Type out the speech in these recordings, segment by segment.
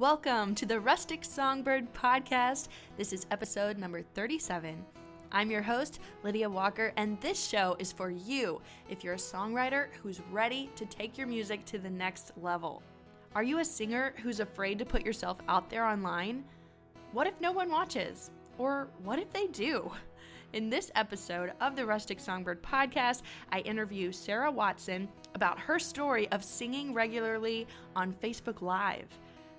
Welcome to the Rustic Songbird podcast. This is episode number 37. I'm your host, Lydia Walker, and this show is for you if you're a songwriter who's ready to take your music to the next level. Are you a singer who's afraid to put yourself out there online? What if no one watches? Or what if they do? In this episode of the Rustic Songbird podcast, I interview Sarah Watson about her story of singing regularly on Facebook Live.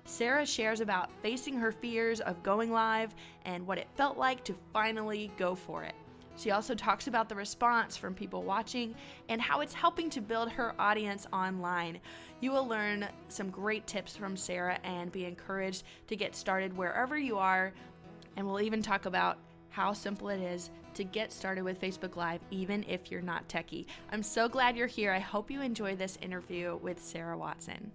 Sarah shares about facing her fears of going live and what it felt like to finally go for it. She also talks about the response from people watching and how it's helping to build her audience online. You will learn some great tips from Sarah and be encouraged to get started wherever you are. And we'll even talk about how simple it is to get started with Facebook Live, even if you're not techie. I'm so glad you're here. I hope you enjoy this interview with Sarah Watson.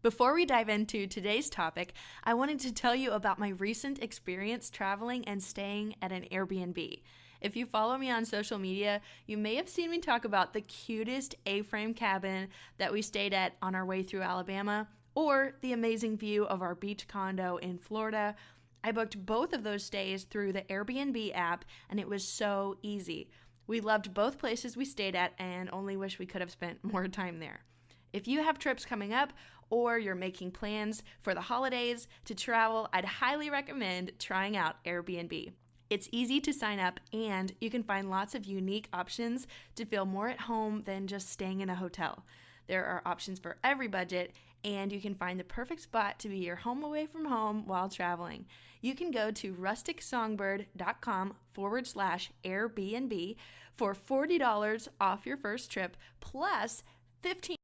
Before we dive into today's topic, I wanted to tell you about my recent experience traveling and staying at an Airbnb. If you follow me on social media, you may have seen me talk about the cutest A-frame cabin that we stayed at on our way through Alabama, or the amazing view of our beach condo in Florida. I booked both of those stays through the Airbnb app, and it was so easy. We loved both places we stayed at and only wish we could have spent more time there. If you have trips coming up, or you're making plans for the holidays to travel, I'd highly recommend trying out Airbnb. It's easy to sign up, and you can find lots of unique options to feel more at home than just staying in a hotel. There are options for every budget, and you can find the perfect spot to be your home away from home while traveling. You can go to rusticsongbird.com/Airbnb for $40 off your first trip, plus 15